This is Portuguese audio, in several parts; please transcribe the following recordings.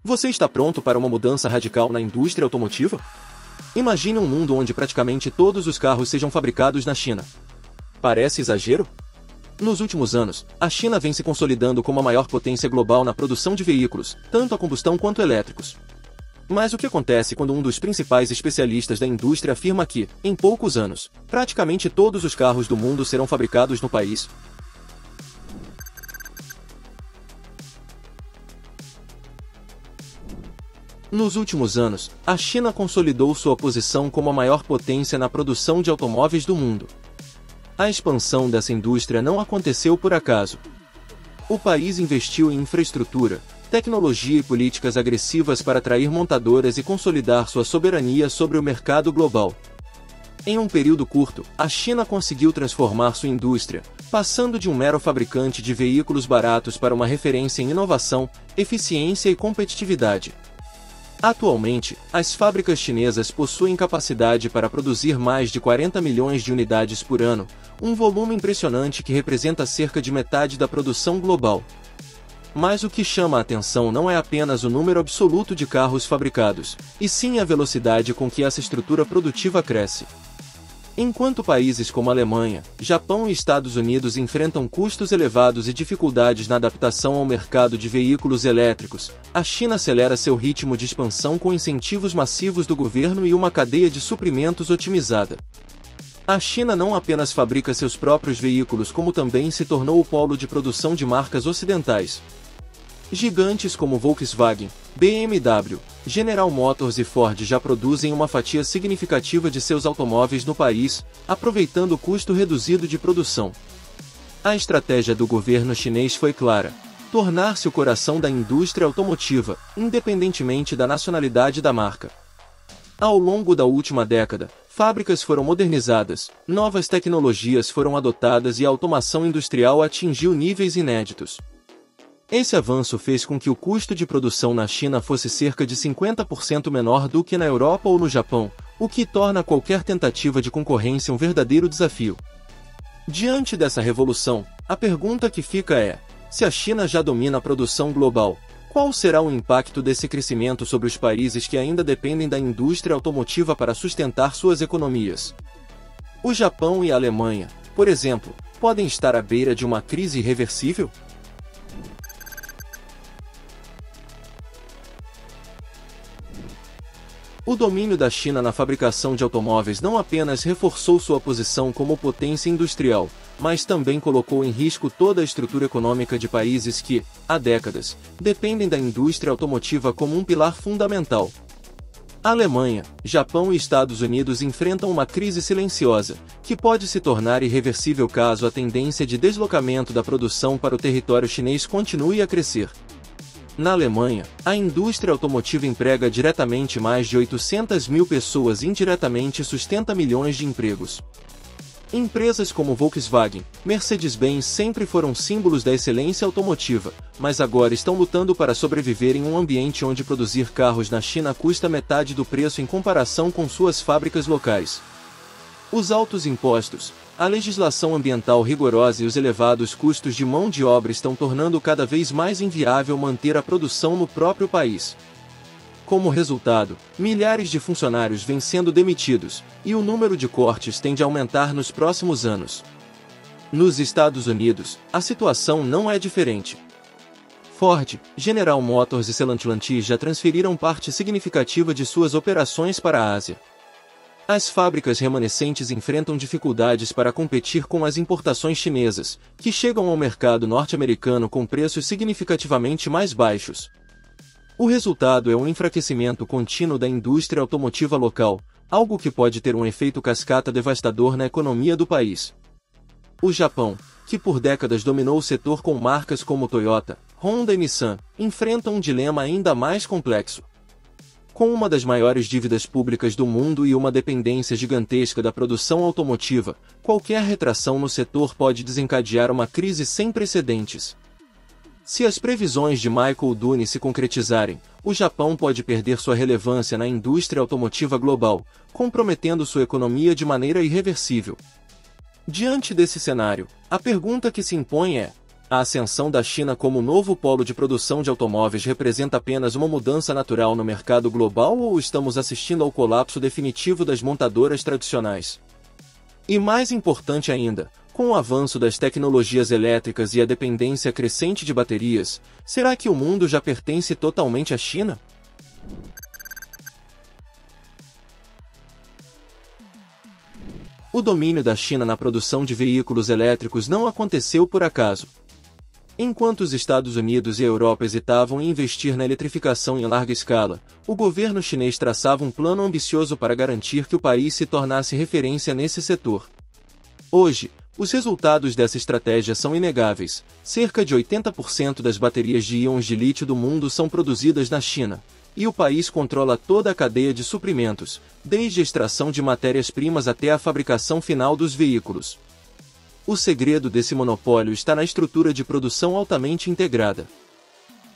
Você está pronto para uma mudança radical na indústria automotiva? Imagine um mundo onde praticamente todos os carros sejam fabricados na China. Parece exagero? Nos últimos anos, a China vem se consolidando como a maior potência global na produção de veículos, tanto a combustão quanto elétricos. Mas o que acontece quando um dos principais especialistas da indústria afirma que, em poucos anos, praticamente todos os carros do mundo serão fabricados no país? Nos últimos anos, a China consolidou sua posição como a maior potência na produção de automóveis do mundo. A expansão dessa indústria não aconteceu por acaso. O país investiu em infraestrutura, tecnologia e políticas agressivas para atrair montadoras e consolidar sua soberania sobre o mercado global. Em um período curto, a China conseguiu transformar sua indústria, passando de um mero fabricante de veículos baratos para uma referência em inovação, eficiência e competitividade. Atualmente, as fábricas chinesas possuem capacidade para produzir mais de 40 milhões de unidades por ano, um volume impressionante que representa cerca de metade da produção global. Mas o que chama a atenção não é apenas o número absoluto de carros fabricados, e sim a velocidade com que essa estrutura produtiva cresce. Enquanto países como Alemanha, Japão e Estados Unidos enfrentam custos elevados e dificuldades na adaptação ao mercado de veículos elétricos, a China acelera seu ritmo de expansão com incentivos massivos do governo e uma cadeia de suprimentos otimizada. A China não apenas fabrica seus próprios veículos, como também se tornou o polo de produção de marcas ocidentais. Gigantes como Volkswagen, BMW, General Motors e Ford já produzem uma fatia significativa de seus automóveis no país, aproveitando o custo reduzido de produção. A estratégia do governo chinês foi clara: tornar-se o coração da indústria automotiva, independentemente da nacionalidade da marca. Ao longo da última década, fábricas foram modernizadas, novas tecnologias foram adotadas e a automação industrial atingiu níveis inéditos. Esse avanço fez com que o custo de produção na China fosse cerca de 50% menor do que na Europa ou no Japão, o que torna qualquer tentativa de concorrência um verdadeiro desafio. Diante dessa revolução, a pergunta que fica é: se a China já domina a produção global, qual será o impacto desse crescimento sobre os países que ainda dependem da indústria automotiva para sustentar suas economias? O Japão e a Alemanha, por exemplo, podem estar à beira de uma crise irreversível? O domínio da China na fabricação de automóveis não apenas reforçou sua posição como potência industrial, mas também colocou em risco toda a estrutura econômica de países que, há décadas, dependem da indústria automotiva como um pilar fundamental. A Alemanha, Japão e Estados Unidos enfrentam uma crise silenciosa, que pode se tornar irreversível caso a tendência de deslocamento da produção para o território chinês continue a crescer. Na Alemanha, a indústria automotiva emprega diretamente mais de 800 mil pessoas e indiretamente sustenta milhões de empregos. Empresas como Volkswagen, Mercedes-Benz sempre foram símbolos da excelência automotiva, mas agora estão lutando para sobreviver em um ambiente onde produzir carros na China custa metade do preço em comparação com suas fábricas locais. Os altos impostos, a legislação ambiental rigorosa e os elevados custos de mão de obra estão tornando cada vez mais inviável manter a produção no próprio país. Como resultado, milhares de funcionários vêm sendo demitidos, e o número de cortes tende a aumentar nos próximos anos. Nos Estados Unidos, a situação não é diferente. Ford, General Motors e Stellantis já transferiram parte significativa de suas operações para a Ásia. As fábricas remanescentes enfrentam dificuldades para competir com as importações chinesas, que chegam ao mercado norte-americano com preços significativamente mais baixos. O resultado é um enfraquecimento contínuo da indústria automotiva local, algo que pode ter um efeito cascata devastador na economia do país. O Japão, que por décadas dominou o setor com marcas como Toyota, Honda e Nissan, enfrenta um dilema ainda mais complexo. Com uma das maiores dívidas públicas do mundo e uma dependência gigantesca da produção automotiva, qualquer retração no setor pode desencadear uma crise sem precedentes. Se as previsões de Michael Dune se concretizarem, o Japão pode perder sua relevância na indústria automotiva global, comprometendo sua economia de maneira irreversível. Diante desse cenário, a pergunta que se impõe é: A ascensão da China como novo polo de produção de automóveis representa apenas uma mudança natural no mercado global ou estamos assistindo ao colapso definitivo das montadoras tradicionais? E mais importante ainda, com o avanço das tecnologias elétricas e a dependência crescente de baterias, será que o mundo já pertence totalmente à China? O domínio da China na produção de veículos elétricos não aconteceu por acaso. Enquanto os Estados Unidos e a Europa hesitavam em investir na eletrificação em larga escala, o governo chinês traçava um plano ambicioso para garantir que o país se tornasse referência nesse setor. Hoje, os resultados dessa estratégia são inegáveis. Cerca de 80% das baterias de íons de lítio do mundo são produzidas na China, e o país controla toda a cadeia de suprimentos, desde a extração de matérias-primas até a fabricação final dos veículos. O segredo desse monopólio está na estrutura de produção altamente integrada.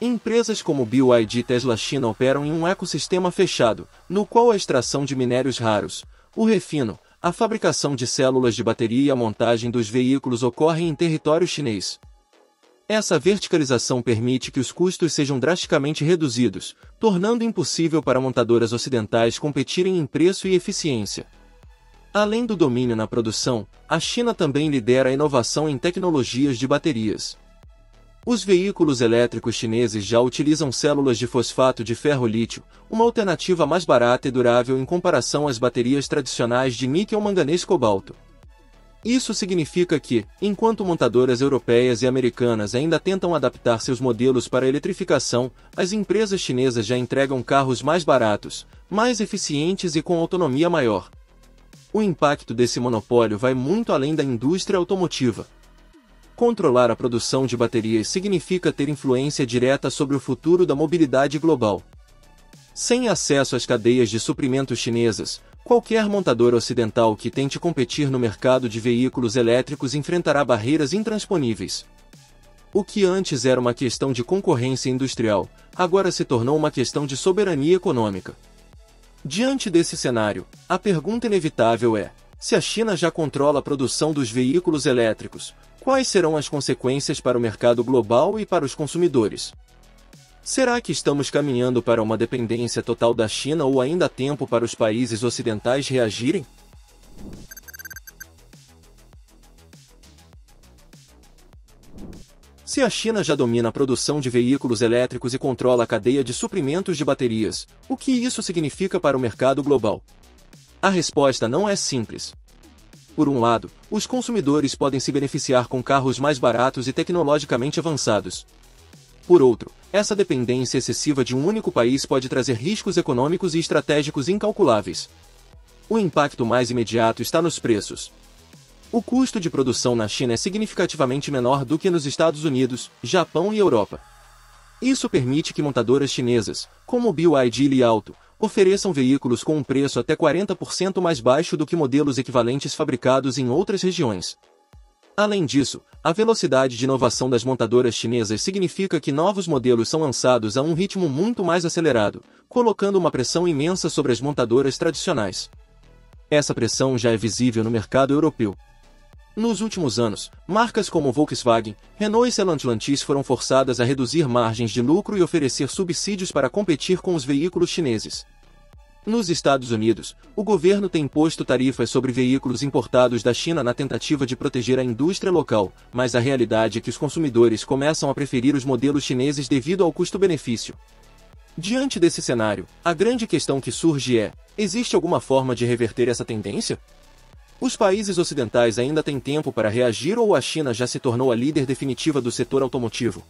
Empresas como BYD e Tesla China operam em um ecossistema fechado, no qual a extração de minérios raros, o refino, a fabricação de células de bateria e a montagem dos veículos ocorrem em território chinês. Essa verticalização permite que os custos sejam drasticamente reduzidos, tornando impossível para montadoras ocidentais competirem em preço e eficiência. Além do domínio na produção, a China também lidera a inovação em tecnologias de baterias. Os veículos elétricos chineses já utilizam células de fosfato de ferro-lítio, uma alternativa mais barata e durável em comparação às baterias tradicionais de níquel-manganês-cobalto. Isso significa que, enquanto montadoras europeias e americanas ainda tentam adaptar seus modelos para a eletrificação, as empresas chinesas já entregam carros mais baratos, mais eficientes e com autonomia maior. O impacto desse monopólio vai muito além da indústria automotiva. Controlar a produção de baterias significa ter influência direta sobre o futuro da mobilidade global. Sem acesso às cadeias de suprimentos chinesas, qualquer montadora ocidental que tente competir no mercado de veículos elétricos enfrentará barreiras intransponíveis. O que antes era uma questão de concorrência industrial, agora se tornou uma questão de soberania econômica. Diante desse cenário, a pergunta inevitável é: se a China já controla a produção dos veículos elétricos, quais serão as consequências para o mercado global e para os consumidores? Será que estamos caminhando para uma dependência total da China ou ainda há tempo para os países ocidentais reagirem? Se a China já domina a produção de veículos elétricos e controla a cadeia de suprimentos de baterias, o que isso significa para o mercado global? A resposta não é simples. Por um lado, os consumidores podem se beneficiar com carros mais baratos e tecnologicamente avançados. Por outro, essa dependência excessiva de um único país pode trazer riscos econômicos e estratégicos incalculáveis. O impacto mais imediato está nos preços. O custo de produção na China é significativamente menor do que nos Estados Unidos, Japão e Europa. Isso permite que montadoras chinesas, como BYD e Li Auto, ofereçam veículos com um preço até 40% mais baixo do que modelos equivalentes fabricados em outras regiões. Além disso, a velocidade de inovação das montadoras chinesas significa que novos modelos são lançados a um ritmo muito mais acelerado, colocando uma pressão imensa sobre as montadoras tradicionais. Essa pressão já é visível no mercado europeu. Nos últimos anos, marcas como Volkswagen, Renault e Stellantis foram forçadas a reduzir margens de lucro e oferecer subsídios para competir com os veículos chineses. Nos Estados Unidos, o governo tem imposto tarifas sobre veículos importados da China na tentativa de proteger a indústria local, mas a realidade é que os consumidores começam a preferir os modelos chineses devido ao custo-benefício. Diante desse cenário, a grande questão que surge é: existe alguma forma de reverter essa tendência? Os países ocidentais ainda têm tempo para reagir ou a China já se tornou a líder definitiva do setor automotivo?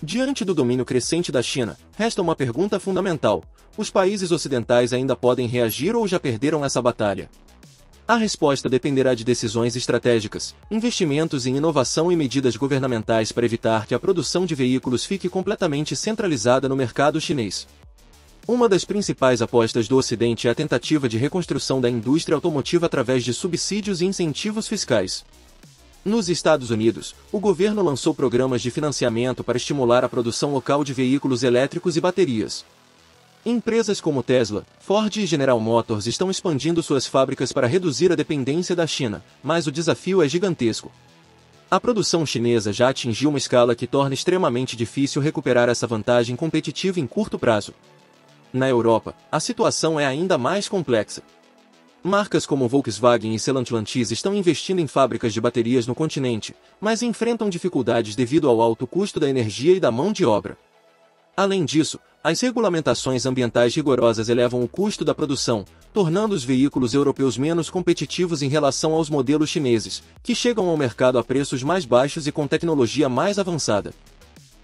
Diante do domínio crescente da China, resta uma pergunta fundamental: os países ocidentais ainda podem reagir ou já perderam essa batalha? A resposta dependerá de decisões estratégicas, investimentos em inovação e medidas governamentais para evitar que a produção de veículos fique completamente centralizada no mercado chinês. Uma das principais apostas do Ocidente é a tentativa de reconstrução da indústria automotiva através de subsídios e incentivos fiscais. Nos Estados Unidos, o governo lançou programas de financiamento para estimular a produção local de veículos elétricos e baterias. Empresas como Tesla, Ford e General Motors estão expandindo suas fábricas para reduzir a dependência da China, mas o desafio é gigantesco. A produção chinesa já atingiu uma escala que torna extremamente difícil recuperar essa vantagem competitiva em curto prazo. Na Europa, a situação é ainda mais complexa. Marcas como Volkswagen e Stellantis estão investindo em fábricas de baterias no continente, mas enfrentam dificuldades devido ao alto custo da energia e da mão de obra. Além disso, as regulamentações ambientais rigorosas elevam o custo da produção, tornando os veículos europeus menos competitivos em relação aos modelos chineses, que chegam ao mercado a preços mais baixos e com tecnologia mais avançada.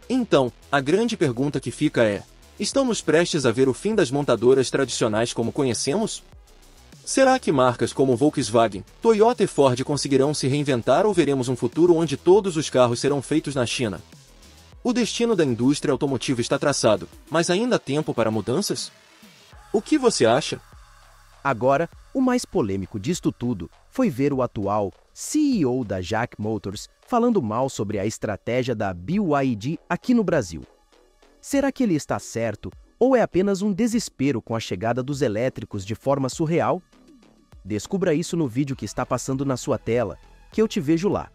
Então, a grande pergunta que fica é: estamos prestes a ver o fim das montadoras tradicionais como conhecemos? Será que marcas como Volkswagen, Toyota e Ford conseguirão se reinventar ou veremos um futuro onde todos os carros serão feitos na China? O destino da indústria automotiva está traçado, mas ainda há tempo para mudanças? O que você acha? Agora, o mais polêmico disto tudo foi ver o atual CEO da JAC Motors falando mal sobre a estratégia da BYD aqui no Brasil. Será que ele está certo ou é apenas um desespero com a chegada dos elétricos de forma surreal? Descubra isso no vídeo que está passando na sua tela, que eu te vejo lá.